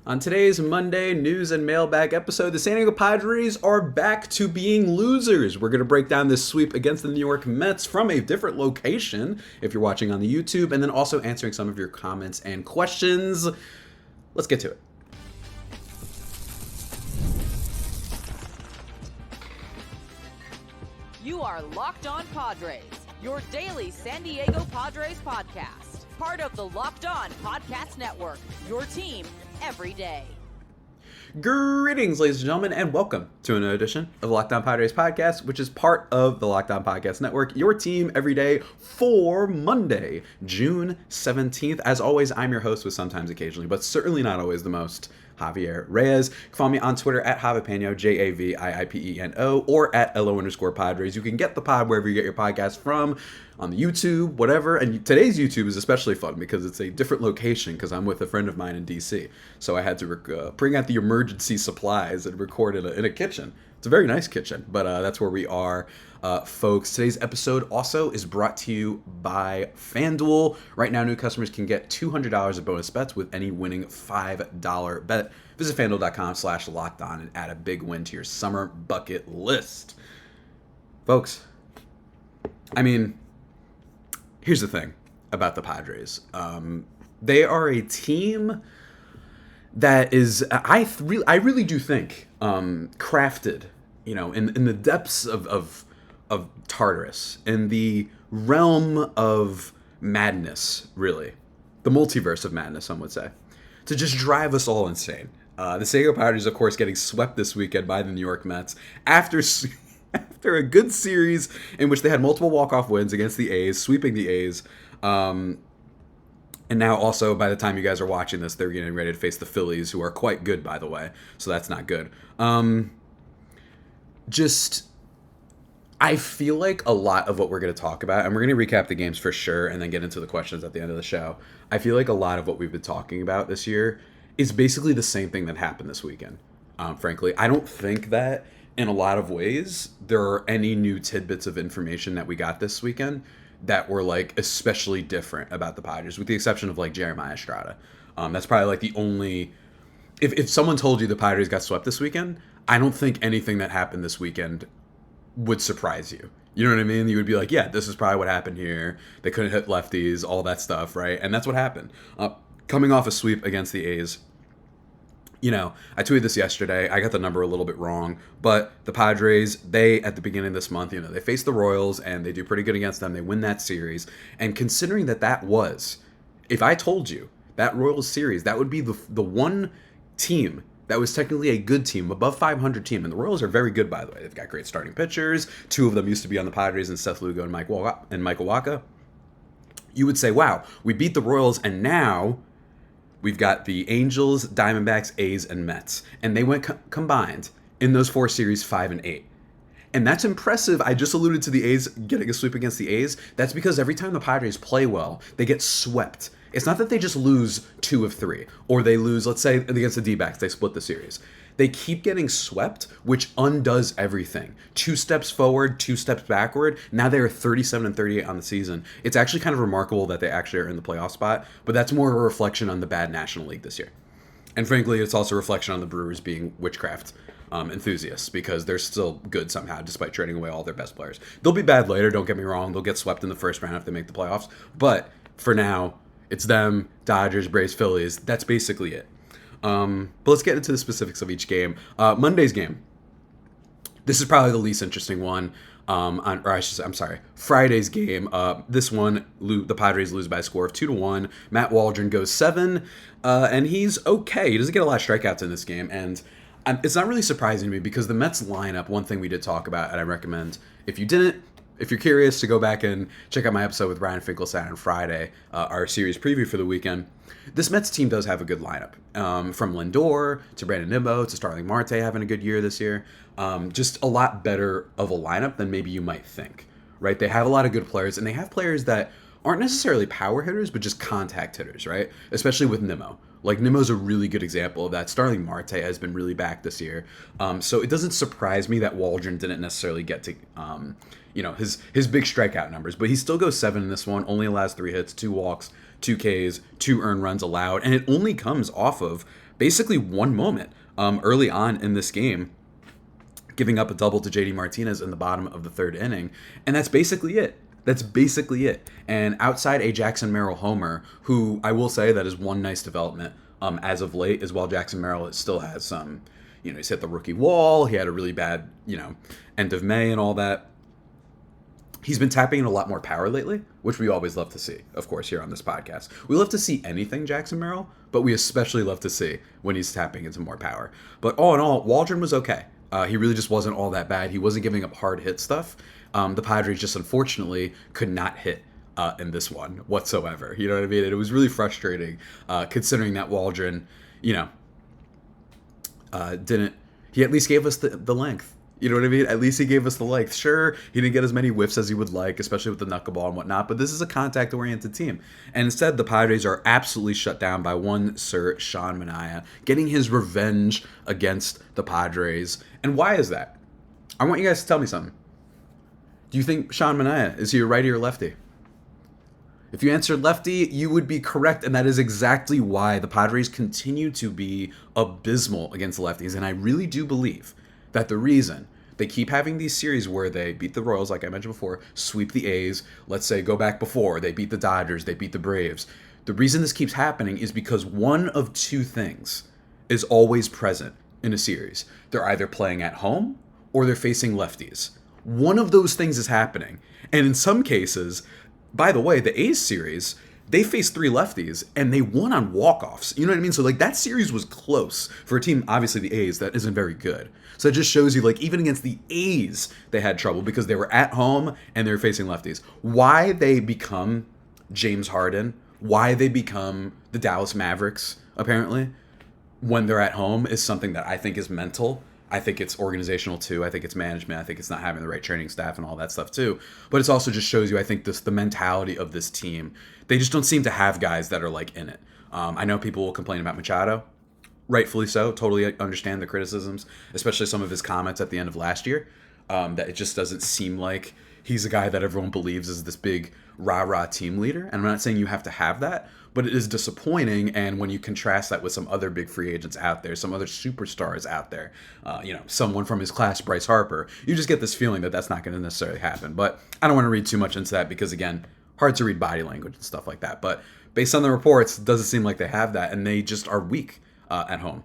On today's Monday news and mailbag episode, the San Diego Padres are back to being losers. We're going to break down this sweep against the New York Mets from a different location if you're watching on the YouTube, and then also answering some of your comments and questions. Let's get to it. You are Locked On Padres, your daily San Diego Padres podcast. Part of the Locked On Podcast Network, your team every day. Greetings, ladies and gentlemen, and welcome to another edition of the Locked On Padres podcast, which is part of the Locked On Podcast Network, your team every day for Monday, June 17th. As always, I'm your host with sometimes occasionally, but certainly not always the most, Javier Reyes. You can follow me on Twitter at Javipeno, Javiiipeno, or at LO_Padres. You can get the pod wherever you get your podcast from, on the YouTube, whatever. And today's YouTube is especially fun because it's a different location because I'm with a friend of mine in DC. So I had to bring out the emergency supplies and record in a kitchen. It's a very nice kitchen, but that's where we are, folks. Today's episode also is brought to you by FanDuel. Right now, new customers can get $200 of bonus bets with any winning $5 bet. Visit FanDuel.com/lockedon and add a big win to your summer bucket list. Folks, I mean, here's the thing about the Padres. They are a team that is, I really do think, crafted, in the depths of Tartarus, in the realm of madness, really, the multiverse of madness, some would say, to just drive us all insane. The San Diego Padres, of course, getting swept this weekend by the New York Mets after a good series in which they had multiple walk-off wins against the A's, sweeping the A's. And now also, by the time you guys are watching this, they're getting ready to face the Phillies, who are quite good, by the way. So that's not good. I feel like a lot of what we're going to talk about, and we're going to recap the games for sure, and then get into the questions at the end of the show. I feel like a lot of what we've been talking about this year is basically the same thing that happened this weekend, frankly. I don't think that, in a lot of ways, there are any new tidbits of information that we got this weekend that were like especially different about the Padres, with the exception of like Jeremiah Estrada. That's probably like the only. If someone told you the Padres got swept this weekend, I don't think anything that happened this weekend would surprise you. You know what I mean? You would be like, yeah, this is probably what happened here. They couldn't hit lefties, all that stuff, right? And that's what happened. Coming off a sweep against the A's. I tweeted this yesterday. I got the number a little bit wrong, but the Padres, at the beginning of this month, they face the Royals and they do pretty good against them. They win that series. And considering that was, if I told you that Royals series, that would be the one team that was technically a good team, above 500 team. And the Royals are very good, by the way. They've got great starting pitchers. Two of them used to be on the Padres, and Seth Lugo and Michael Wacha. You would say, wow, we beat the Royals, and now we've got the Angels, Diamondbacks, A's, and Mets. And they went combined in those four series 5-8. And that's impressive. I just alluded to the A's getting a sweep against the A's. That's because every time the Padres play well, they get swept. It's not that they just lose 2 of 3, or they lose, let's say, against the D-backs, they split the series. They keep getting swept, which undoes everything. 2 steps forward, 2 steps backward. Now they are 37-38 on the season. It's actually kind of remarkable that they actually are in the playoff spot, but that's more of a reflection on the bad National League this year. And frankly, it's also a reflection on the Brewers being witchcraft enthusiasts, because they're still good somehow, despite trading away all their best players. They'll be bad later, don't get me wrong. They'll get swept in the first round if they make the playoffs. But for now, it's them, Dodgers, Braves, Phillies. That's basically it. But let's get into the specifics of each game. Monday's game. This is probably the least interesting one. Friday's game. This one, the Padres lose by a score of 2-1. Matt Waldron goes 7, and he's okay. He doesn't get a lot of strikeouts in this game, and it's not really surprising to me because the Mets lineup, one thing we did talk about, and I recommend, if you're curious, to go back and check out my episode with Ryan Finkelstein on Friday, our series preview for the weekend. This Mets team does have a good lineup. From Lindor to Brandon Nimmo to Starling Marte having a good year this year. Just a lot better of a lineup than maybe you might think, right? They have a lot of good players, and they have players that aren't necessarily power hitters, but just contact hitters, right? Especially with Nimmo. Like, Nimmo's a really good example of that. Starling Marte has been really back this year. So it doesn't surprise me that Waldron didn't necessarily get to, his big strikeout numbers. But he still goes 7 in this one, only allows 3 hits, 2 walks, 2 Ks, 2 earned runs allowed. And it only comes off of basically one moment early on in this game, giving up a double to JD Martinez in the bottom of the third inning. And that's basically it. That's basically it. And outside a Jackson Merrill homer, who I will say that is one nice development as of late, as well. Jackson Merrill still has some, he's hit the rookie wall. He had a really bad, end of May and all that. He's been tapping in a lot more power lately, which we always love to see, of course, here on this podcast. We love to see anything Jackson Merrill, but we especially love to see when he's tapping into more power. But all in all, Waldron was okay. He really just wasn't all that bad. He wasn't giving up hard hit stuff. The Padres just unfortunately could not hit in this one whatsoever. You know what I mean? And it was really frustrating considering that Waldron, didn't. He at least gave us the length. You know what I mean? At least he gave us the length. Sure, he didn't get as many whiffs as he would like, especially with the knuckleball and whatnot, but this is a contact-oriented team. And instead, the Padres are absolutely shut down by one Sir Sean Manaea, getting his revenge against the Padres. And why is that? I want you guys to tell me something. Do you think Sean Manaea, is he a righty or lefty? If you answered lefty, you would be correct, and that is exactly why the Padres continue to be abysmal against lefties. And I really do believe that the reason they keep having these series where they beat the Royals, like I mentioned before, sweep the A's, let's say go back before, they beat the Dodgers, they beat the Braves. The reason this keeps happening is because one of two things is always present in a series. They're either playing at home or they're facing lefties. One of those things is happening. And in some cases, by the way, the A's series, they faced 3 lefties and they won on walk-offs. You know what I mean? So that series was close for a team, obviously the A's, that isn't very good. So it just shows you, even against the A's, they had trouble because they were at home and they were facing lefties. Why they become James Harden, why they become the Dallas Mavericks, apparently, when they're at home is something that I think is mental. I think it's organizational too. I think it's management. I think it's not having the right training staff and all that stuff too. But it also just shows you, I think, the mentality of this team. They just don't seem to have guys that are in it. I know people will complain about Machado. Rightfully so. Totally understand the criticisms, especially some of his comments at the end of last year, that it just doesn't seem like he's a guy that everyone believes is this big rah-rah team leader. And I'm not saying you have to have that, but it is disappointing. And when you contrast that with some other big free agents out there, some other superstars out there, someone from his class, Bryce Harper, you just get this feeling that that's not going to necessarily happen. But I don't want to read too much into that because, again, hard to read body language and stuff like that. But based on the reports, it doesn't seem like they have that, and they just are weak at home.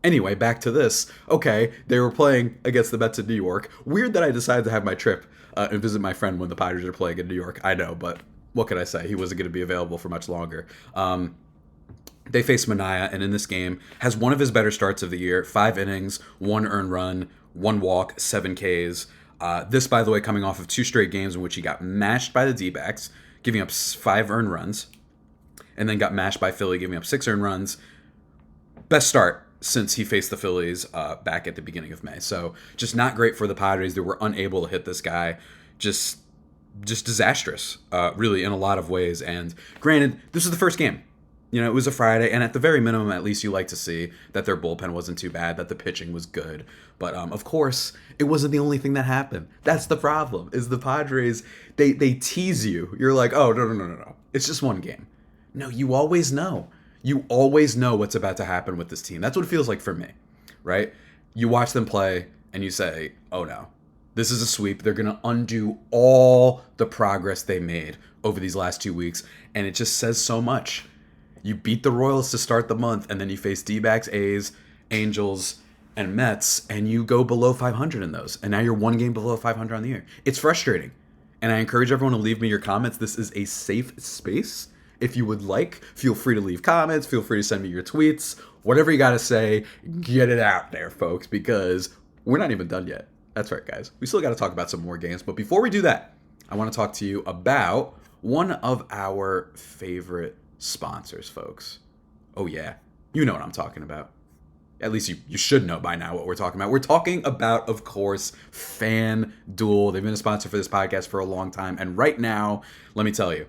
Anyway, back to this. Okay, they were playing against the Mets in New York. Weird that I decided to have my trip and visit my friend when the Padres are playing in New York. I know, but what could I say? He wasn't going to be available for much longer. They faced Manaea, and in this game, has one of his better starts of the year. 5 innings, 1 earned run, 1 walk, 7 Ks. This, by the way, coming off of 2 straight games in which he got mashed by the D-backs, giving up 5 earned runs, and then got mashed by Philly, giving up 6 earned runs. Best start since he faced the Phillies back at the beginning of May. So just not great for the Padres. They were unable to hit this guy. Just disastrous, really, in a lot of ways. And granted, this was the first game. It was a Friday, and at the very minimum, at least you like to see that their bullpen wasn't too bad, that the pitching was good. But, of course, it wasn't the only thing that happened. That's the problem, is the Padres, they tease you. You're like, oh, no. It's just one game. No, you always know. You always know what's about to happen with this team. That's what it feels like for me, right? You watch them play, and you say, oh, no. This is a sweep. They're going to undo all the progress they made over these last 2 weeks, and it just says so much. You beat the Royals to start the month, and then you face D-backs, A's, Angels, and Mets, and you go below 500 in those. And now you're 1 game below 500 on the year. It's frustrating. And I encourage everyone to leave me your comments. This is a safe space. If you would like, feel free to leave comments. Feel free to send me your tweets. Whatever you got to say, get it out there, folks, because we're not even done yet. That's right, guys. We still got to talk about some more games. But before we do that, I want to talk to you about one of our favorite sponsors, folks. Oh, yeah. You know what I'm talking about. At least you should know by now what we're talking about. We're talking about, of course, FanDuel. They've been a sponsor for this podcast for a long time. And right now, let me tell you,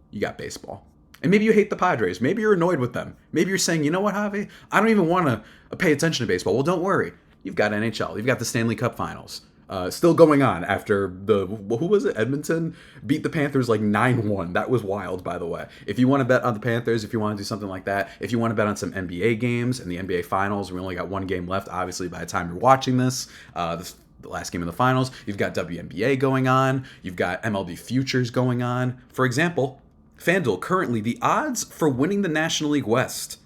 you got baseball. And maybe you hate the Padres. Maybe you're annoyed with them. Maybe you're saying, you know what, Javi? I don't even want to pay attention to baseball. Well, don't worry. You've got NHL. You've got the Stanley Cup Finals. Still going on after who was it? Edmonton beat the Panthers like 9-1. That was wild, by the way. If you want to bet on the Panthers, if you want to do something like that, if you want to bet on some NBA games and the NBA Finals, we only got one game left, obviously, by the time you're watching this. The last game of the finals. You've got WNBA going on. You've got MLB futures going on. For example, FanDuel, currently the odds for winning the National League West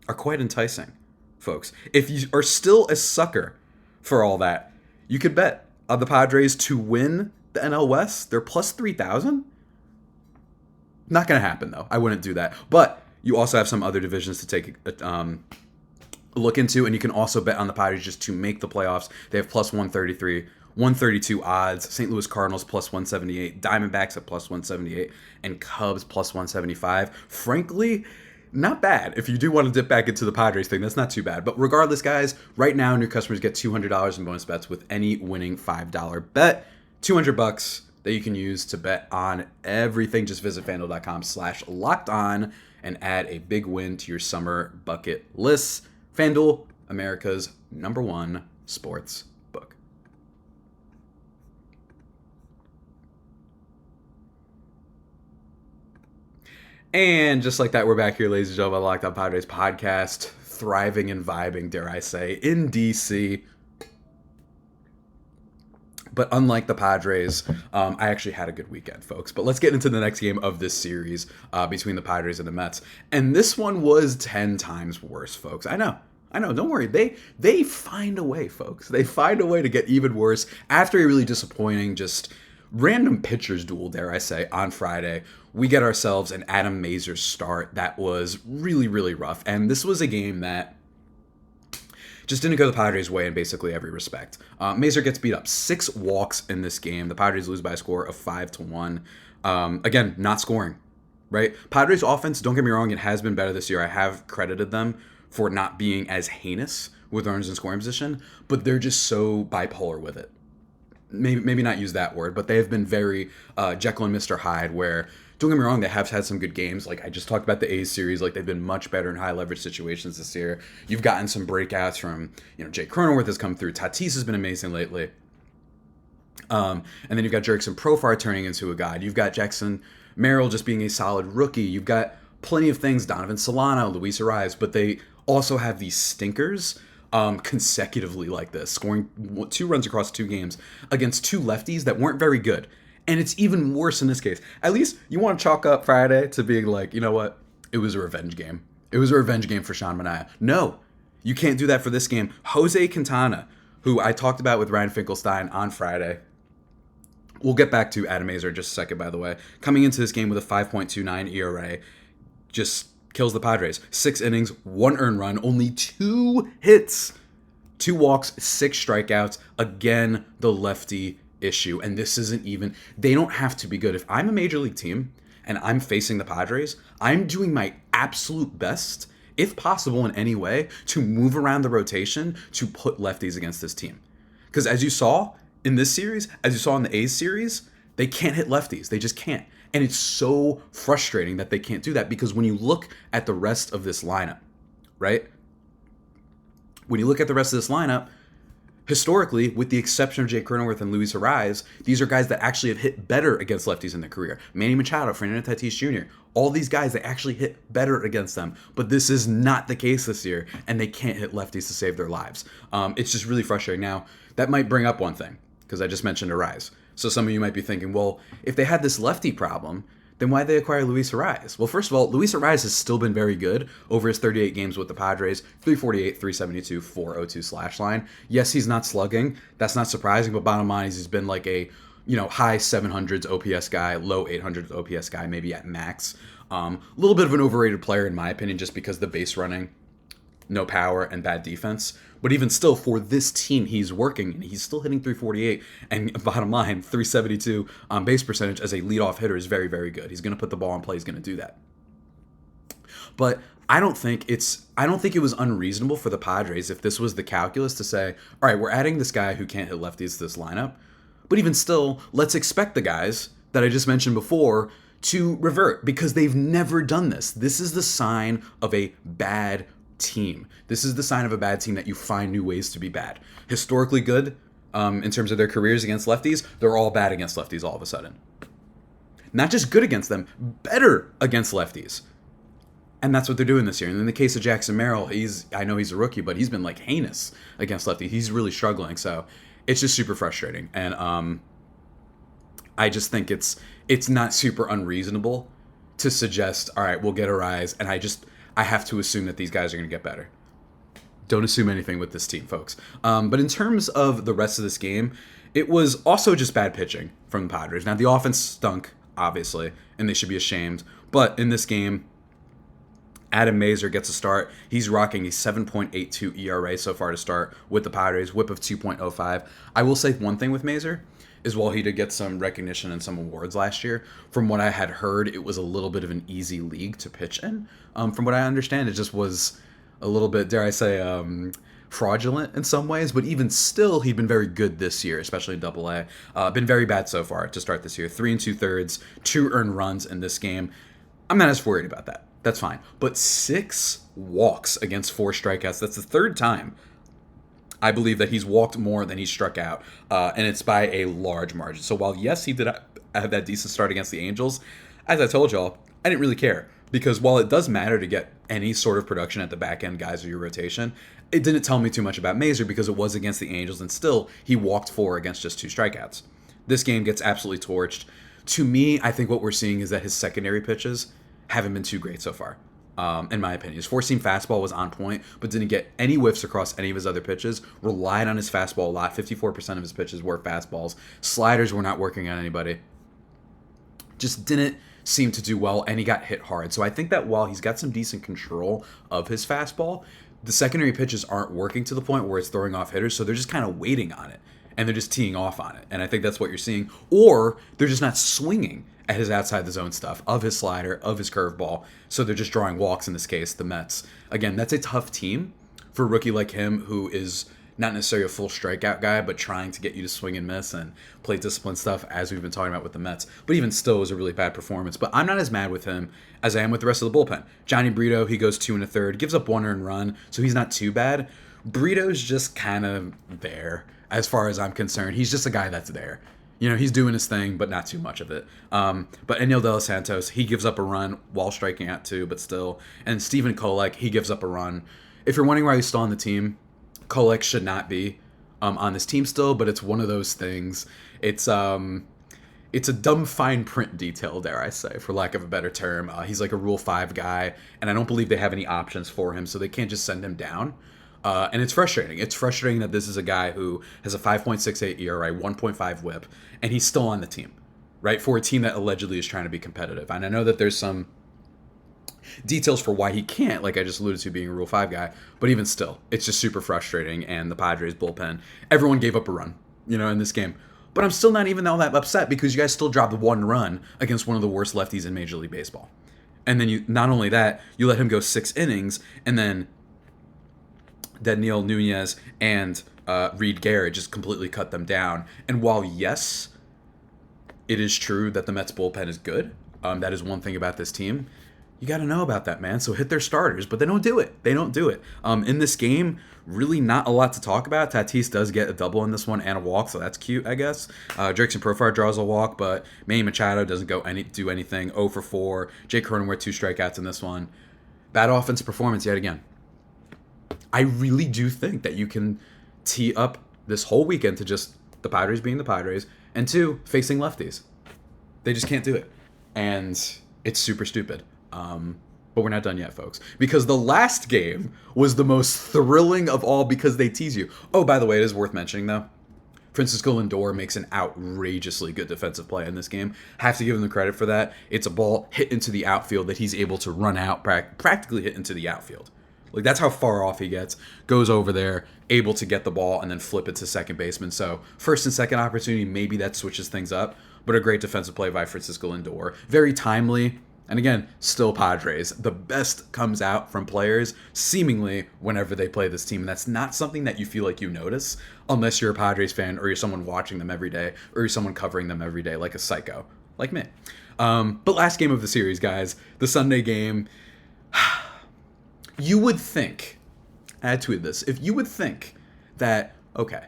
are quite enticing, folks. If you are still a sucker for all that, you could bet on the Padres to win the NL West. They're plus 3,000. Not going to happen, though. I wouldn't do that. But you also have some other divisions to take a look into, and you can also bet on the Padres just to make the playoffs. They have plus 133, 132 odds. St. Louis Cardinals plus 178, Diamondbacks at plus 178, and Cubs plus 175. Frankly, not bad. If you do want to dip back into the Padres thing, that's not too bad. But regardless, guys, right now new customers get $200 in bonus bets with any winning $5 bet. $200 that you can use to bet on everything. Just visit FanDuel.com/lockedon and add a big win to your summer bucket list. FanDuel, America's #1 sports book. And just like that, we're back here, ladies and gentlemen, on Locked On Padres podcast, thriving and vibing, dare I say, in DC. But unlike the Padres, I actually had a good weekend, folks. But let's get into the next game of this series between the Padres and the Mets. And this one was 10 times worse, folks. I know. Don't worry. They find a way, folks. They find a way to get even worse after a really disappointing, just random pitchers duel, dare I say, on Friday. We get ourselves an Adam Mazur start that was really, really rough. And this was a game that just didn't go the Padres' way in basically every respect. Mazur gets beat up. 6 walks in this game. The Padres lose by a score of 5-1. Again, not scoring, right? Padres' offense, don't get me wrong, it has been better this year. I have credited them for not being as heinous with runners in scoring position, but they're just so bipolar with it. Maybe not use that word, but they have been very Jekyll and Mr. Hyde, where, don't get me wrong, they have had some good games. Like I just talked about the A's series, like they've been much better in high leverage situations this year. You've gotten some breakouts from, Jake Cronenworth has come through. Tatis has been amazing lately. And then you've got Jerickson Profar turning into a god. You've got Jackson Merrill just being a solid rookie. You've got plenty of things, Donovan Solano, Luis Ariz, but they also have these stinkers consecutively like this, scoring 2 runs across 2 games against 2 lefties that weren't very good. And it's even worse in this case. At least you want to chalk up Friday to being like, you know what? It was a revenge game. It was a revenge game for Sean Manaea. No, you can't do that for this game. Jose Quintana, who I talked about with Ryan Finkelstein on Friday. We'll get back to Adam Mazur in just a second, by the way. Coming into this game with a 5.29 ERA, just kills the Padres. 6 innings, 1 earned run, only 2 hits, 2 walks, 6 strikeouts. Again, the lefty issue. And this isn't even, they don't have to be good. If I'm a major league team and I'm facing the Padres, I'm doing my absolute best, if possible in any way, to move around the rotation to put lefties against this team. Because as you saw in this series, as you saw in the A's series, they can't hit lefties. They just can't. And it's so frustrating that they can't do that, because when you look at the rest of this lineup, right? When you look at the rest of this lineup, historically, with the exception of Jake Cronenworth and Luis Ariz, these are guys that actually have hit better against lefties in their career. Manny Machado, Fernando Tatis Jr., all these guys, they actually hit better against them. But this is not the case this year, and they can't hit lefties to save their lives. It's just really frustrating. Now, that might bring up one thing, because I just mentioned Ariz. So some of you might be thinking, well, if they had this lefty problem, then why'd they acquire Luis Ariz? Well, first of all, Luis Ariz has still been very good over his 38 games with the Padres. 348, 372, 402 slash line. Yes, he's not slugging. That's not surprising, but bottom line is he's been like a, high 700s OPS guy, low 800s OPS guy, maybe at max. A little bit of an overrated player in my opinion, just because the base running, no power, and bad defense. But even still, for this team, he's working, and he's still hitting 348. And bottom line, 372 on base percentage as a leadoff hitter is very, very good. He's going to put the ball in play. He's going to do that. But I don't think it was unreasonable for the Padres, if this was the calculus, to say, all right, we're adding this guy who can't hit lefties to this lineup. But even still, let's expect the guys that I just mentioned before to revert, because they've never done this. This is the sign of a bad team. This is the sign of a bad team, that you find new ways to be bad. Historically good, in terms of their careers against lefties, they're all bad against lefties all of a sudden. Not just good against them, better against lefties. And that's what they're doing this year. And in the case of Jackson Merrill, I know he's a rookie, but he's been like heinous against lefties. He's really struggling. So it's just super frustrating. And I just think it's not super unreasonable to suggest, all right, we'll get a rise. And I have to assume that these guys are going to get better. Don't assume anything with this team, folks. But in terms of the rest of this game, it was also just bad pitching from the Padres. Now, the offense stunk, obviously, and they should be ashamed. But in this game, Adam Mazur gets a start. He's rocking a 7.82 ERA so far to start with the Padres, whip of 2.05. I will say one thing with Mazur is while he did get some recognition and some awards last year, from what I had heard, it was a little bit of an easy league to pitch in. From what I understand, it just was a little bit, dare I say, fraudulent in some ways, but even still, he'd been very good this year, especially in Double-A. Been very bad so far to start this year. 3 2/3, 2 earned runs in this game. I'm not as worried about that. That's fine. But 6 walks against 4 strikeouts. That's the third time I believe that he's walked more than he struck out, and it's by a large margin. So while, yes, he did have that decent start against the Angels, as I told y'all, I didn't really care. Because while it does matter to get any sort of production at the back end guys of your rotation, it didn't tell me too much about Mazur because it was against the Angels, and still, he walked 4 against just 2 strikeouts. This game gets absolutely torched. To me, I think what we're seeing is that his secondary pitches haven't been too great so far, in my opinion. His four-seam fastball was on point, but didn't get any whiffs across any of his other pitches. Relied on his fastball a lot. 54% of his pitches were fastballs. Sliders were not working on anybody. Just didn't seem to do well, and he got hit hard. So I think that while he's got some decent control of his fastball, the secondary pitches aren't working to the point where it's throwing off hitters, so they're just kind of waiting on it, and they're just teeing off on it. And I think that's what you're seeing. Or they're just not swinging at his outside the zone stuff, of his slider, of his curveball. So they're just drawing walks in this case, the Mets. Again, that's a tough team for a rookie like him who is not necessarily a full strikeout guy, but trying to get you to swing and miss and play discipline stuff, as we've been talking about with the Mets. But even still, it was a really bad performance. But I'm not as mad with him as I am with the rest of the bullpen. Johnny Brito, he goes 2 1/3, gives up 1 earned run, so he's not too bad. Brito's just kind of there, as far as I'm concerned. He's just a guy that's there. You know, he's doing his thing, but not too much of it. But Enyel De Los Santos, he gives up a run while striking out too, but still. And Stephen Kolek, he gives up a run. If you're wondering why he's still on the team, Kolek should not be on this team still, but it's one of those things. It's a dumb fine print detail, dare I say, for lack of a better term. He's like a Rule 5 guy, and I don't believe they have any options for him, so they can't just send him down. And it's frustrating. It's frustrating that this is a guy who has a 5.68 ERA, 1.5 whip, and he's still on the team, right? For a team that allegedly is trying to be competitive. And I know that there's some details for why he can't, like I just alluded to, being a Rule 5 guy, but even still, it's just super frustrating. And the Padres bullpen, everyone gave up a run, in this game. But I'm still not even all that upset because you guys still dropped 1 run against one of the worst lefties in Major League Baseball. And then you, not only that, you let him go 6 innings, and then Daniel Nunez and Reed Garrett just completely cut them down. And while, yes, it is true that the Mets bullpen is good, that is one thing about this team, you got to know about that, man. So hit their starters, but they don't do it. They don't do it. In this game, really not a lot to talk about. Tatis does get a double in this one and a walk, so that's cute, I guess. Jerickson Profar draws a walk, but Manny Machado doesn't do anything. 0 for 4. Jake Cronenworth 2 strikeouts in this one. Bad offensive performance yet again. I really do think that you can tee up this whole weekend to just the Padres being the Padres, and 2, facing lefties. They just can't do it. And it's super stupid. But we're not done yet, folks. Because the last game was the most thrilling of all because they tease you. Oh, by the way, it is worth mentioning, though. Francisco Lindor makes an outrageously good defensive play in this game. Have to give him the credit for that. It's a ball hit into the outfield that he's able to run out, practically hit into the outfield. Like, that's how far off he gets. Goes over there, able to get the ball, and then flip it to second baseman. So, first and second opportunity, maybe that switches things up. But a great defensive play by Francisco Lindor. Very timely. And again, still Padres. The best comes out from players seemingly whenever they play this team. And that's not something that you feel like you notice unless you're a Padres fan or you're someone watching them every day or you're someone covering them every day like a psycho, like me. But last game of the series, guys, the Sunday game. You would think, I tweeted this, if you would think that, okay,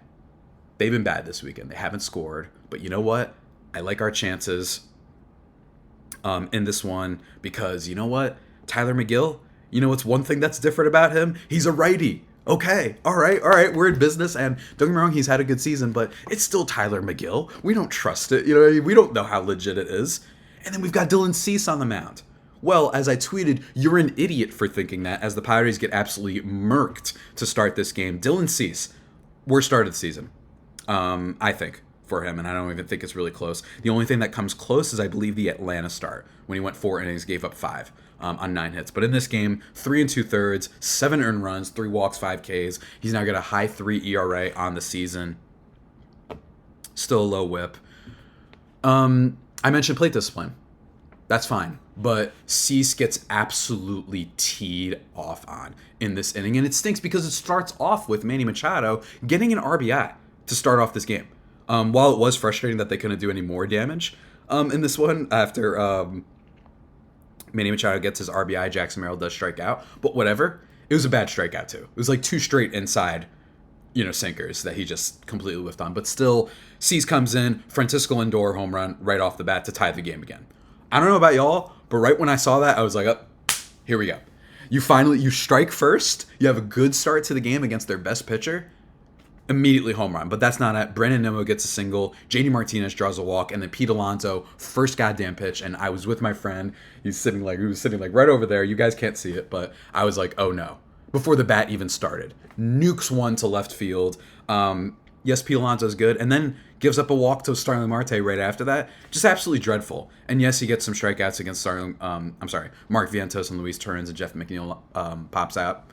they've been bad this weekend. They haven't scored. But you know what? I like our chances in this one because you know what? Tyler McGill, you know what's one thing that's different about him? He's a righty. Okay, all right, we're in business, and don't get me wrong, he's had a good season, but it's still Tyler McGill. We don't trust it, you know, we don't know how legit it is. And then we've got Dylan Cease on the mound. Well, as I tweeted, you're an idiot for thinking that, as the Padres get absolutely murked to start this game. Dylan Cease, worst start of the season, I think, for him, and I don't even think it's really close. The only thing that comes close is, I believe, the Atlanta start, when he went 4 innings, gave up 5. On 9 hits. But in this game, 3 2/3, 7 earned runs, 3 walks, 5 Ks. He's now got a high 3 ERA on the season. Still a low whip. I mentioned plate discipline. That's fine. But Cease gets absolutely teed off on in this inning. And it stinks because it starts off with Manny Machado getting an RBI to start off this game. While it was frustrating that they couldn't do any more damage in this one after... Manny Machado gets his RBI, Jackson Merrill does strike out, but whatever. It was a bad strikeout too. It was like 2 straight inside, sinkers that he just completely whiffed on. But still, Cease comes in, Francisco Lindor home run right off the bat to tie the game again. I don't know about y'all, but right when I saw that, I was like, oh, here we go. You strike first, you have a good start to the game against their best pitcher, immediately home run. But that's not it. Brandon Nimmo gets a single, JD Martinez draws a walk, and then Pete Alonso, first goddamn pitch, and I was with my friend. He was sitting like right over there. You guys can't see it, but I was like, oh no. Before the bat even started. Nukes one to left field. Yes, Pete Alonso's good, and then gives up a walk to Starling Marte right after that. Just absolutely dreadful. And yes, he gets some strikeouts against Mark Vientos and Luis Turns, and Jeff McNeil pops out.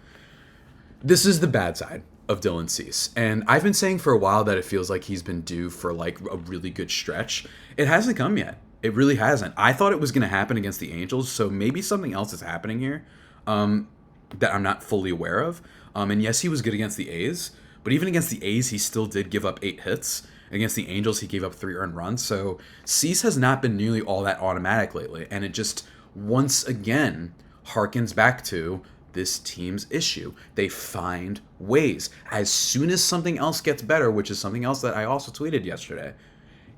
This is the bad side of Dylan Cease. And I've been saying for a while that it feels like he's been due for like a really good stretch. It hasn't come yet. It really hasn't. I thought it was going to happen against the Angels, so maybe something else is happening here that I'm not fully aware of. And yes, he was good against the A's, but even against the A's, he still did give up 8 hits. Against the Angels, he gave up 3 earned runs. So Cease has not been nearly all that automatic lately. And it just, once again, harkens back to this team's issue. They find ways. As soon as something else gets better, which is something else that I also tweeted yesterday,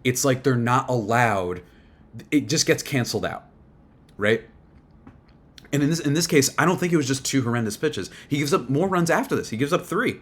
it's like they're not allowed. It just gets canceled out, right? And in this case, I don't think it was just 2 horrendous pitches. He gives up more runs after this. He gives up 3,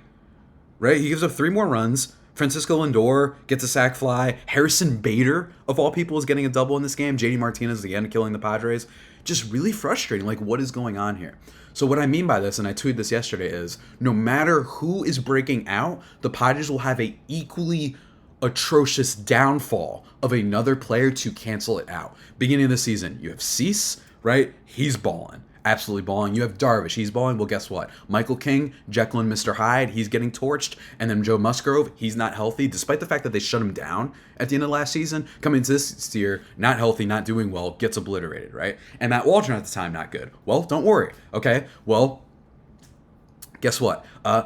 right? He gives up 3 more runs. Francisco Lindor gets a sac fly. Harrison Bader, of all people, is getting a double in this game. JD Martinez, again, killing the Padres. Just really frustrating. Like, what is going on here? So what I mean by this, and I tweeted this yesterday, is no matter who is breaking out, the Padres will have a equally atrocious downfall of another player to cancel it out. Beginning of the season, you have Cease, right? He's balling. Absolutely balling. You have Darvish. He's balling. Well, guess what? Michael King, Jekyll and Mr. Hyde, he's getting torched. And then Joe Musgrove, he's not healthy, despite the fact that they shut him down at the end of last season. Coming into this year, not healthy, not doing well, gets obliterated, right? And Matt Waldron at the time, not good. Well, don't worry, okay? Well, guess what?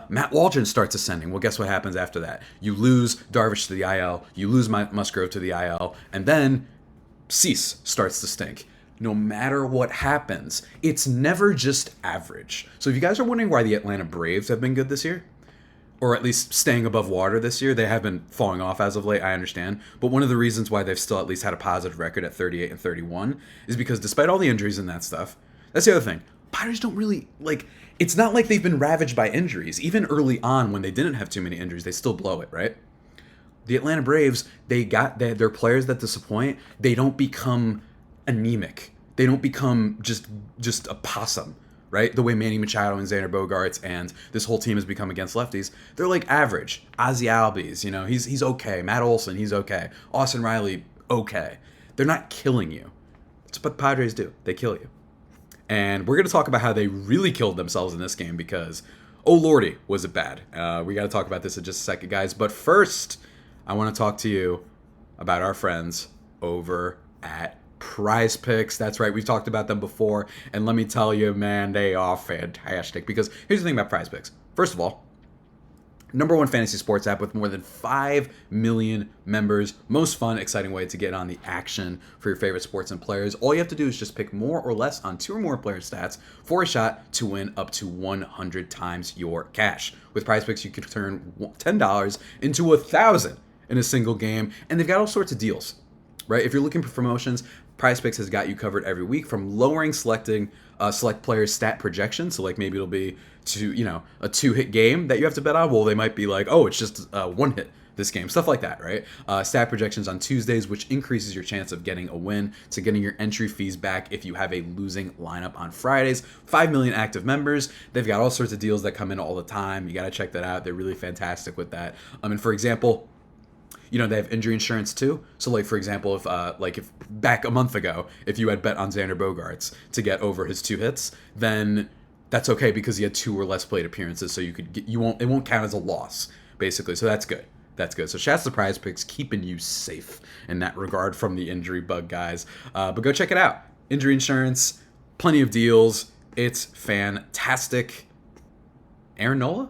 Matt Waldron starts ascending. Well, guess what happens after that? You lose Darvish to the IL, you lose Musgrove to the IL, and then Cease starts to stink. No matter what happens, it's never just average. So if you guys are wondering why the Atlanta Braves have been good this year, or at least staying above water this year, they have been falling off as of late, I understand. But one of the reasons why they've still at least had a positive record at 38 and 31 is because despite all the injuries and that stuff, that's the other thing. Padres don't really, it's not like they've been ravaged by injuries. Even early on when they didn't have too many injuries, they still blow it, right? The Atlanta Braves, they're players that disappoint. They don't become anemic. They don't become just a possum, right? The way Manny Machado and Xander Bogaerts and this whole team has become against lefties. They're like average. Ozzie Albies, he's okay. Matt Olson, he's okay. Austin Riley, okay. They're not killing you. That's what the Padres do. They kill you. And we're going to talk about how they really killed themselves in this game because, oh lordy, was it bad. We got to talk about this in just a second, guys. But first, I want to talk to you about our friends over at Prize Picks. That's right, we've talked about them before, and let me tell you, man, they are fantastic. Because here's the thing about Prize Picks. First of all, Number one fantasy sports app with more than 5 million members. Most fun, exciting way to get on the action for your favorite sports and players. All you have to do is just pick more or less on 2 or more player stats for a shot to win up to 100 times your cash. With PrizePicks, you can turn $10 into $1,000 in a single game, and they've got all sorts of deals, right? If you're looking for promotions, PrizePicks has got you covered every week, from lowering select players' stat projections. So like maybe it'll be a 2-hit game that you have to bet on. Well, they might be like, oh, it's just 1 hit this game, stuff like that, right? Stat projections on Tuesdays, which increases your chance of getting a win, to getting your entry fees back if you have a losing lineup on Fridays. 5 million active members. They've got all sorts of deals that come in all the time. You got to check that out. They're really fantastic with that. And for example, they have injury insurance too. So like, for example, if back a month ago, if you had bet on Xander Bogaerts to get over his 2 hits, then that's okay because he had 2 or less plate appearances. So it won't count as a loss, basically. So that's good. That's good. So shouts to PrizePicks, keeping you safe in that regard from the injury bug guys. But go check it out. Injury insurance, plenty of deals. It's fantastic. Aaron Nola,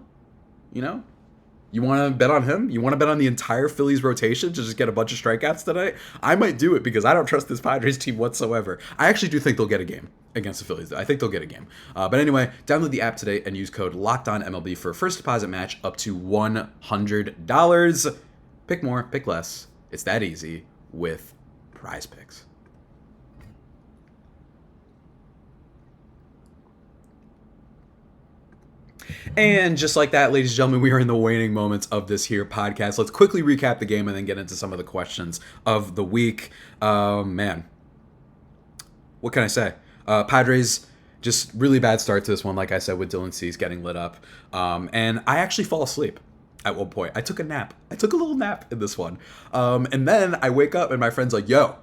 You want to bet on him? You want to bet on the entire Phillies rotation to just get a bunch of strikeouts tonight? I might do it because I don't trust this Padres team whatsoever. I actually do think they'll get a game against the Phillies. I think they'll get a game. But anyway, download the app today and use code LOCKEDONMLB for a first deposit match up to $100. Pick more, pick less. It's that easy with PrizePicks. And just like that, ladies and gentlemen, we are in the waning moments of this here podcast. Let's quickly recap the game and then get into some of the questions of the week. Man, what can I say? Padres, just really bad start to this one, like I said, with Dylan Cease getting lit up. And I actually fall asleep at one point. I took a nap. I took a little nap in this one. And then I wake up and my friend's like, yo,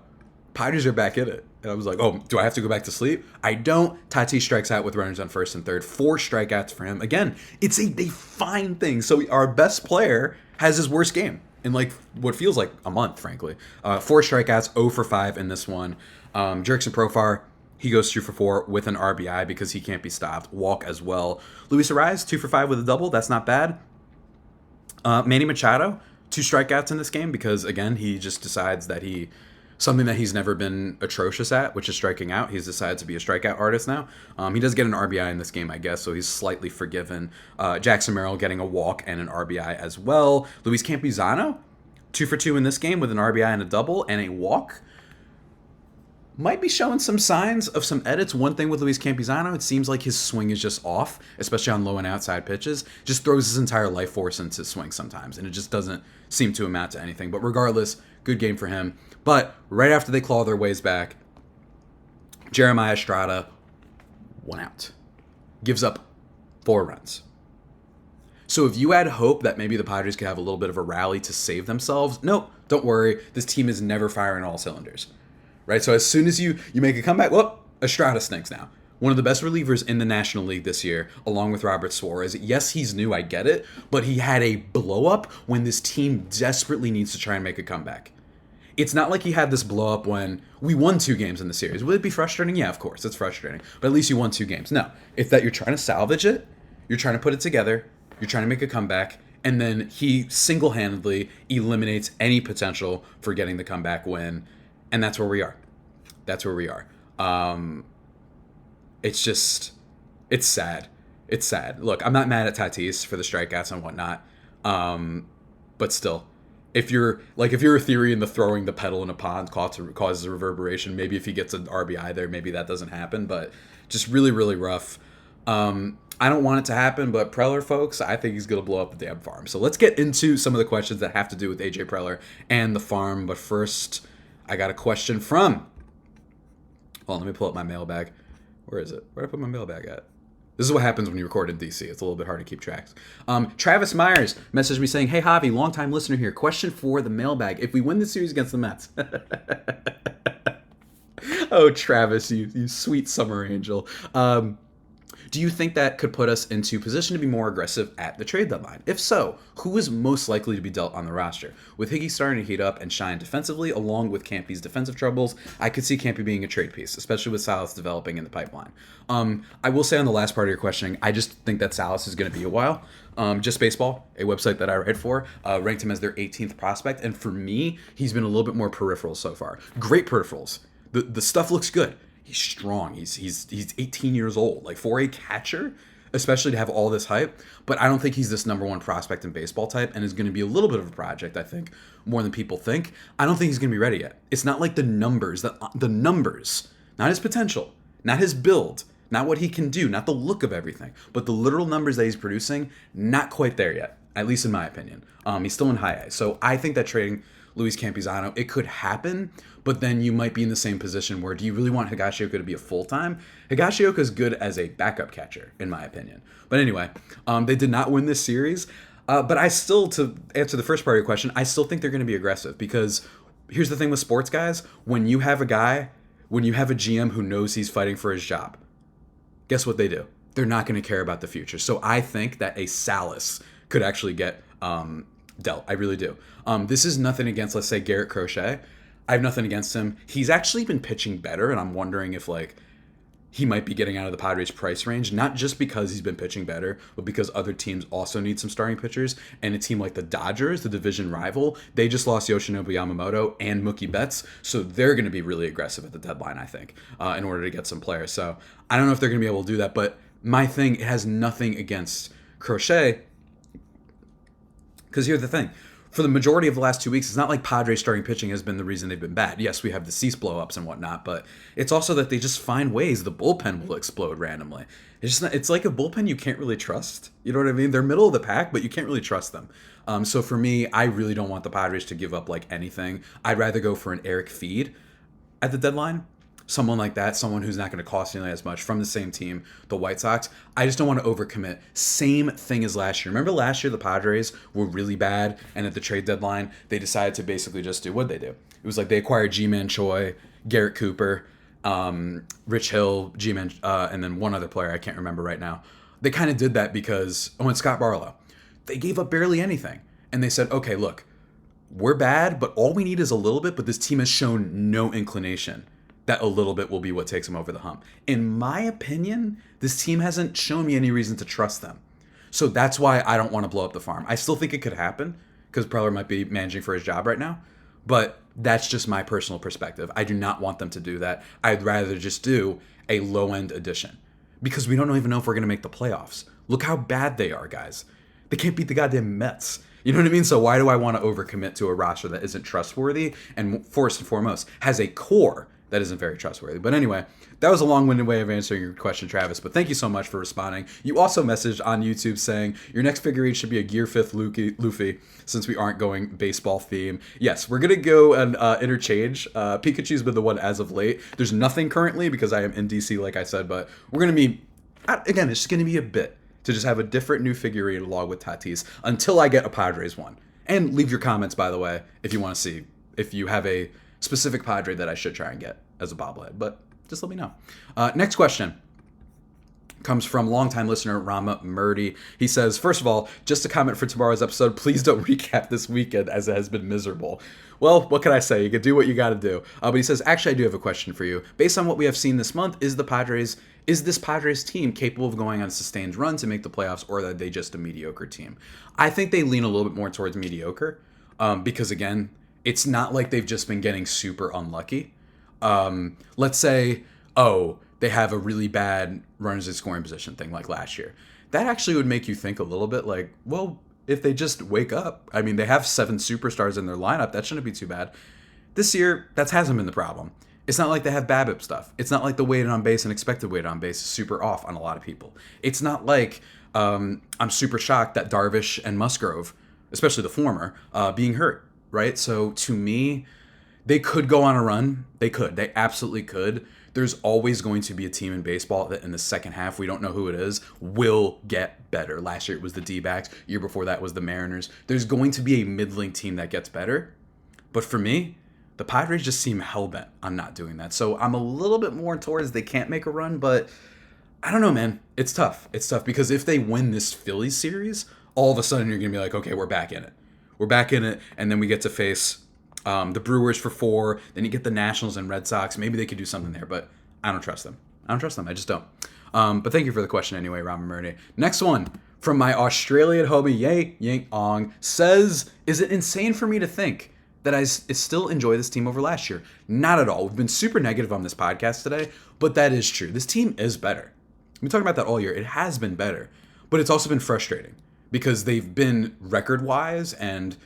Padres are back in it. And I was like, oh, do I have to go back to sleep? I don't. Tatis strikes out with runners on first and third. 4 strikeouts for him. Again, it's a fine thing. So our best player has his worst game in like what feels like a month, frankly. 4 strikeouts, 0 for 5 in this one. Jurickson Profar, he goes 2 for 4 with an RBI because he can't be stopped. Walk as well. Luis Arraez, 2 for 5 with a double. That's not bad. Manny Machado, 2 strikeouts in this game because, again, he just decides that something that he's never been atrocious at, which is striking out. He's decided to be a strikeout artist now. He does get an RBI in this game, I guess, so he's slightly forgiven. Jackson Merrill getting a walk and an RBI as well. Luis Campusano, 2 for 2 in this game with an RBI and a double and a walk. Might be showing some signs of some edits. One thing with Luis Campusano, it seems like his swing is just off, especially on low and outside pitches. Just throws his entire life force into his swing sometimes, and it just doesn't seem to amount to anything. But regardless, good game for him. But right after they claw their ways back, Jeremiah Estrada, 1 out. Gives up 4 runs. So if you had hope that maybe the Padres could have a little bit of a rally to save themselves, nope, don't worry. This team is never firing all cylinders. Right? So as soon as you make a comeback, whoop, Estrada stinks now. One of the best relievers in the National League this year, along with Robert Suarez. Yes, he's new, I get it, but he had a blow-up when this team desperately needs to try and make a comeback. It's not like he had this blow-up when we won 2 games in the series. Would it be frustrating? Yeah, of course, it's frustrating. But at least you won 2 games. No, it's that you're trying to salvage it, you're trying to put it together, you're trying to make a comeback, and then he single-handedly eliminates any potential for getting the comeback win. And that's where we are. That's where we are. It's sad. It's sad. Look, I'm not mad at Tatis for the strikeouts and whatnot. But still, if you're a theory in the throwing the pedal in a pond causes a reverberation, maybe if he gets an RBI there, maybe that doesn't happen. But just really, really rough. I don't want it to happen, but Preller, folks, I think he's going to blow up the damn farm. So let's get into some of the questions that have to do with AJ Preller and the farm. But first, I got a question from... Hold on, let me pull up my mailbag. Where is it? Where did I put my mailbag at? This is what happens when you record in DC. It's a little bit hard to keep tracks. Travis Myers messaged me saying, hey, Javi, longtime listener here. Question for the mailbag. If we win the series against the Mets... Oh, Travis, you sweet summer angel. Do you think that could put us into position to be more aggressive at the trade deadline? If so, who is most likely to be dealt on the roster? With Higgy starting to heat up and shine defensively, along with Campy's defensive troubles, I could see Campy being a trade piece, especially with Salas developing in the pipeline. I will say on the last part of your questioning, I just think that Salas is going to be a while. Just Baseball, a website that I write for, ranked him as their 18th prospect, and for me, he's been a little bit more peripheral so far. Great peripherals. The stuff looks good. He's strong. He's 18 years old. Like, for a catcher, especially to have all this hype, but I don't think he's this number one prospect in baseball type, and is going to be a little bit of a project, I think, more than people think. I don't think he's going to be ready yet. It's not like the numbers, not his potential, not his build, not what he can do, not the look of everything, but the literal numbers that he's producing, not quite there yet, at least in my opinion. He's still in high A. So I think that trading Luis Campusano, it could happen, but then you might be in the same position where, do you really want Higashioka to be a full-time? Higashioka is good as a backup catcher, in my opinion. But anyway, they did not win this series. But I still, to answer the first part of your question, I still think they're going to be aggressive, because here's the thing with sports guys. When you have a GM who knows he's fighting for his job, guess what they do? They're not going to care about the future. So I think that a Salas could actually get dealt. I really do. This is nothing against, let's say, Garrett Crochet. I have nothing against him. He's actually been pitching better, and I'm wondering if, like, he might be getting out of the Padres' price range, not just because he's been pitching better, but because other teams also need some starting pitchers. And a team like the Dodgers, the division rival, they just lost Yoshinobu Yamamoto and Mookie Betts, so they're going to be really aggressive at the deadline, I think, in order to get some players. So I don't know if they're going to be able to do that, but my thing, it has nothing against Crochet, because here's the thing. For the majority of the last 2 weeks, it's not like Padres starting pitching has been the reason they've been bad. Yes, we have the cease blow-ups and whatnot, but it's also that they just find ways the bullpen will explode randomly. It's like a bullpen you can't really trust. You know what I mean? They're middle of the pack, but you can't really trust them. So for me, I really don't want the Padres to give up like anything. I'd rather go for an Eric Feed at the deadline. Someone like that, someone who's not going to cost nearly as much, from the same team, the White Sox. I just don't want to overcommit. Same thing as last year. Remember last year the Padres were really bad, and at the trade deadline, they decided to basically just do what they do. It was like they acquired G-Man Choi, Garrett Cooper, Rich Hill, G-Man, and then one other player I can't remember right now. They kind of did that because, and Scott Barlow. They gave up barely anything. And they said, okay, look, we're bad, but all we need is a little bit, but this team has shown no inclination that a little bit will be what takes them over the hump. In my opinion, this team hasn't shown me any reason to trust them. So that's why I don't want to blow up the farm. I still think it could happen, because Preller might be managing for his job right now. But that's just my personal perspective. I do not want them to do that. I'd rather just do a low-end addition, because we don't even know if we're going to make the playoffs. Look how bad they are, guys. They can't beat the goddamn Mets. You know what I mean? So why do I want to overcommit to a roster that isn't trustworthy and, first and foremost, has a core that isn't very trustworthy? But anyway, that was a long-winded way of answering your question, Travis, but thank you so much for responding. You also messaged on YouTube saying your next figurine should be a Gear 5th Luffy, since we aren't going baseball theme. Yes, we're going to go and interchange. Pikachu's been the one as of late. There's nothing currently because I am in DC, like I said, but we're going to be, again, it's just going to be a bit to just have a different new figurine along with Tatis until I get a Padres one. And leave your comments, by the way, if you want to see, if you have a specific Padre that I should try and get as a bobblehead, but just let me know. Next question comes from longtime listener Rama Murdy. He says, first of all, just a comment for tomorrow's episode, please don't recap this weekend as it has been miserable. Well, what can I say? You can do what you got to do. But he says, actually, I do have a question for you. Based on what we have seen this month, is this Padres team capable of going on a sustained run to make the playoffs, or are they just a mediocre team? I think they lean a little bit more towards mediocre, because again, it's not like they've just been getting super unlucky. Let's say, they have a really bad runners in scoring position thing like last year. That actually would make you think a little bit like, well, if they just wake up, I mean, they have 7 superstars in their lineup. That shouldn't be too bad. This year, that hasn't been the problem. It's not like they have BABIP stuff. It's not like the weighted on base and expected weighted on base is super off on a lot of people. It's not like I'm super shocked that Darvish and Musgrove, especially the former, being hurt, right? So to me, they could go on a run. They could. They absolutely could. There's always going to be a team in baseball that in the second half, we don't know who it is, will get better. Last year it was the D-backs. Year before that was the Mariners. There's going to be a middling team that gets better. But for me, the Padres just seem hell-bent on not doing that. So I'm a little bit more towards they can't make a run, but I don't know, man. It's tough. It's tough because if they win this Phillies series, all of a sudden you're going to be like, okay, we're back in it. We're back in it, and then we get to face the Brewers for 4. Then you get the Nationals and Red Sox. Maybe they could do something there, but I don't trust them. I don't trust them. I just don't. But thank you for the question anyway, Robin Murray. Next one from my Australian homie, Yank Ong, says, is it insane for me to think that I still enjoy this team over last year? Not at all. We've been super negative on this podcast today, but that is true. This team is better. We've been talking about that all year. It has been better, but it's also been frustrating because they've been record-wise and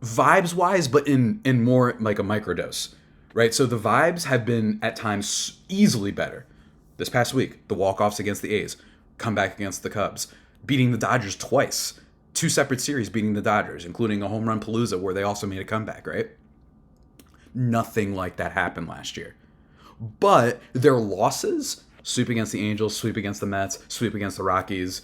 vibes-wise, but in more like a microdose, right? So the vibes have been at times easily better. This past week, the walk-offs against the A's, comeback against the Cubs, beating the Dodgers twice, 2 separate series beating the Dodgers, including a home run palooza where they also made a comeback, right? Nothing like that happened last year. But their losses, sweep against the Angels, sweep against the Mets, sweep against the Rockies,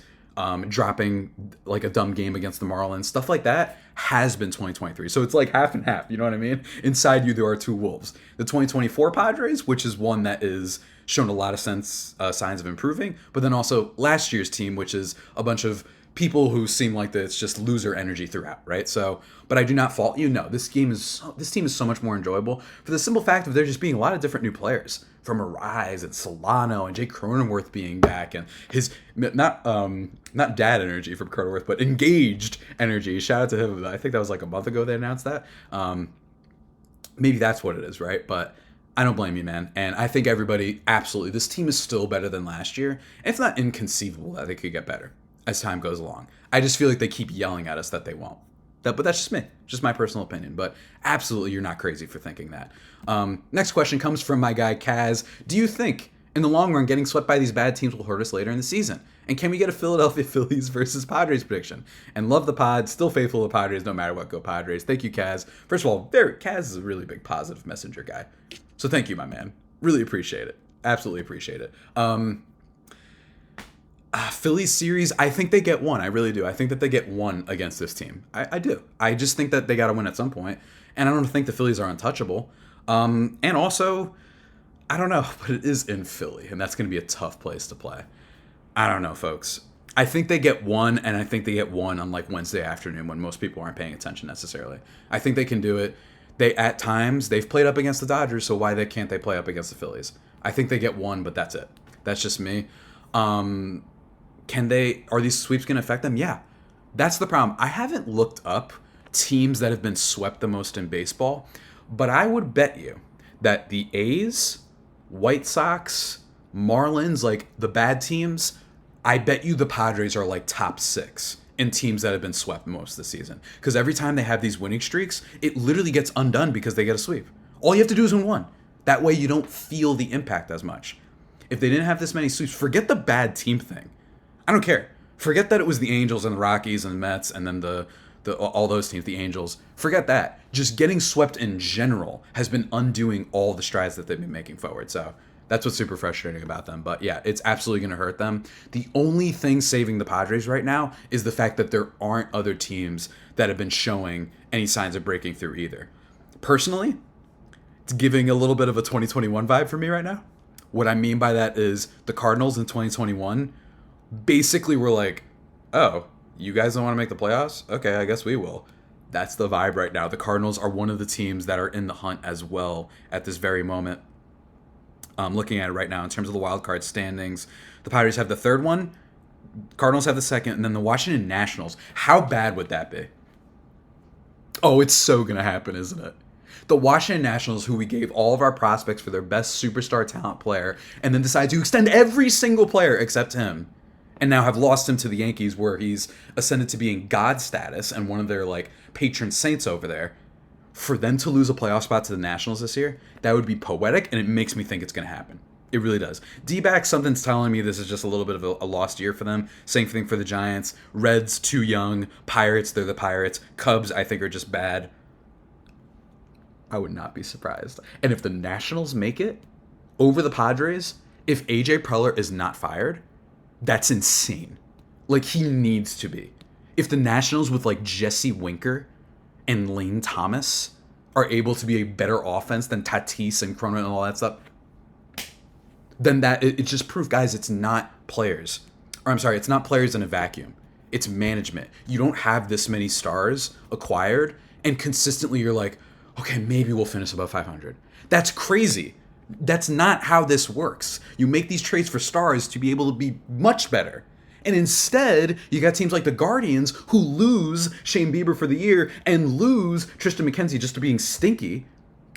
dropping like a dumb game against the Marlins, stuff like that has been 2023. So it's like half and half, you know what I mean? Inside you, there are 2 wolves. The 2024 Padres, which is one that is shown a lot of signs of improving, but then also last year's team, which is a bunch of people who seem like that it's just loser energy throughout, right? So, but I do not fault you. No, this team is so much more enjoyable for the simple fact of there just being a lot of different new players, from Arise and Solano and Jake Cronenworth being back, and his not dad energy from Cronenworth, but engaged energy. Shout out to him. I think that was like a month ago they announced that. Maybe that's what it is, right? But I don't blame you, man. And I think everybody, absolutely, this team is still better than last year. It's not inconceivable that they could get better as time goes along. I just feel like they keep yelling at us that they won't. But that's just me, just my personal opinion. But absolutely, you're not crazy for thinking that. Next question comes from my guy Kaz. Do you think, in the long run, getting swept by these bad teams will hurt us later in the season? And can we get a Philadelphia Phillies versus Padres prediction? And love the pod, still faithful to Padres no matter what. Go Padres. Thank you, Kaz. First of all, Kaz is a really big positive messenger guy. So thank you, my man. Really appreciate it. Absolutely appreciate it. Phillies series, I think they get one. I really do. I think that they get one against this team. I do. I just think that they got to win at some point. And I don't think the Phillies are untouchable. And also, I don't know, but it is in Philly, and that's going to be a tough place to play. I don't know, folks. I think they get one, and I think they get one on like Wednesday afternoon when most people aren't paying attention necessarily. I think they can do it. At times, they've played up against the Dodgers, so why can't they play up against the Phillies? I think they get one, but that's it. That's just me. Are these sweeps going to affect them? Yeah. That's the problem. I haven't looked up teams that have been swept the most in baseball, but I would bet you that the A's, White Sox, Marlins, like the bad teams, I bet you the Padres are like top 6 in teams that have been swept most this season. Because every time they have these winning streaks, it literally gets undone because they get a sweep. All you have to do is win one. That way you don't feel the impact as much. If they didn't have this many sweeps, forget the bad team thing. I don't care. Forget that it was the Angels and the Rockies and the Mets and then all those teams, the Angels. Forget that. Just getting swept in general has been undoing all the strides that they've been making forward. So that's what's super frustrating about them. But yeah, it's absolutely going to hurt them. The only thing saving the Padres right now is the fact that there aren't other teams that have been showing any signs of breaking through either. Personally, it's giving a little bit of a 2021 vibe for me right now. What I mean by that is the Cardinals in 2021 basically were like, oh, you guys don't want to make the playoffs? Okay, I guess we will. That's the vibe right now. The Cardinals are one of the teams that are in the hunt as well at this very moment. I'm looking at it right now in terms of the wild card standings. The Padres have the 3rd one, Cardinals have the 2nd, and then the Washington Nationals. How bad would that be? Oh, it's so going to happen, isn't it? The Washington Nationals, who we gave all of our prospects for their best superstar talent player, and then decide to extend every single player except him, and now have lost him to the Yankees where he's ascended to being God status and one of their like patron saints over there. For them to lose a playoff spot to the Nationals this year, that would be poetic, and it makes me think it's going to happen. It really does. D-backs, something's telling me this is just a little bit of a lost year for them. Same thing for the Giants. Reds, too young. Pirates, they're the Pirates. Cubs, I think, are just bad. I would not be surprised. And if the Nationals make it over the Padres, if A.J. Preller is not fired, that's insane. Like, he needs to be. If the Nationals with, like, Jesse Winker and Lane Thomas are able to be a better offense than Tatis and Cronin and all that stuff, then it's just proof, guys, it's not players. Or I'm sorry, it's not players in a vacuum. It's management. You don't have this many stars acquired, and consistently you're like, okay, maybe we'll finish above 500. That's crazy. That's not how this works. You make these trades for stars to be able to be much better. And instead, you got teams like the Guardians who lose Shane Bieber for the year and lose Tristan McKenzie just to being stinky.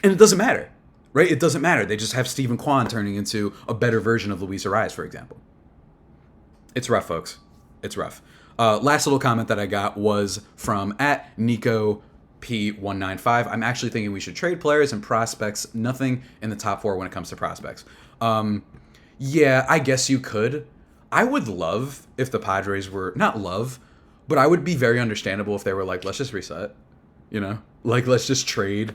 And it doesn't matter, right? It doesn't matter. They just have Stephen Kwan turning into a better version of Luis Ariz, for example. It's rough, folks. It's rough. Last little comment that I got was from @Nico P195. I'm actually thinking we should trade players and prospects. Nothing in the top 4 when it comes to prospects. Yeah, I guess you could. I would love if the Padres were, not love, but I would be very understandable if they were like, let's just reset, you know? Like, let's just trade,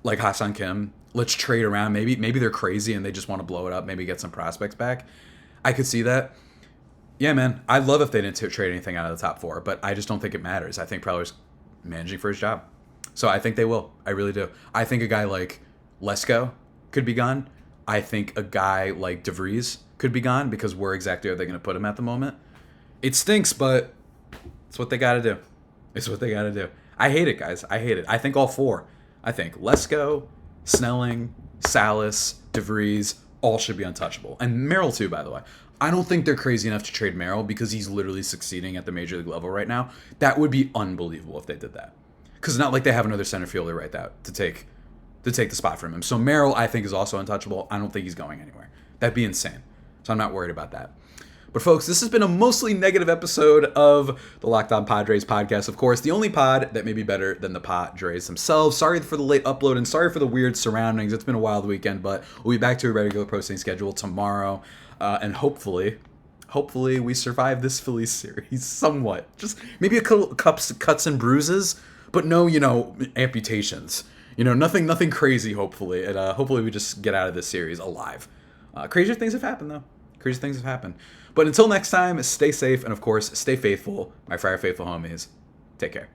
like Ha-Seong Kim. Let's trade around. Maybe they're crazy and they just want to blow it up. Maybe get some prospects back. I could see that. Yeah, man. I'd love if they didn't trade anything out of the top 4, but I just don't think it matters. I think Preller's managing for his job. So I think they will. I really do. I think a guy like Lesko could be gone. I think a guy like DeVries could be gone because where exactly are they going to put him at the moment? It stinks, but it's what they got to do. It's what they got to do. I hate it, guys. I hate it. I think all 4. I think Lesko, Snelling, Salas, DeVries, all should be untouchable. And Merrill too, by the way. I don't think they're crazy enough to trade Merrill because he's literally succeeding at the major league level right now. That would be unbelievable if they did that. Because it's not like they have another center fielder right now to take the spot from him. So Merrill, I think, is also untouchable. I don't think he's going anywhere. That'd be insane. So I'm not worried about that. But folks, this has been a mostly negative episode of the Locked On Padres podcast. Of course, the only pod that may be better than the Padres themselves. Sorry for the late upload and sorry for the weird surroundings. It's been a wild weekend, but we'll be back to a regular posting schedule tomorrow. And hopefully we survive this Phillies series somewhat. Just maybe a couple cuts and bruises, but no, amputations. Nothing crazy, hopefully. And hopefully we just get out of this series alive. Crazier things have happened, though. Crazier things have happened. But until next time, stay safe and, of course, stay faithful, my Friar Faithful homies. Take care.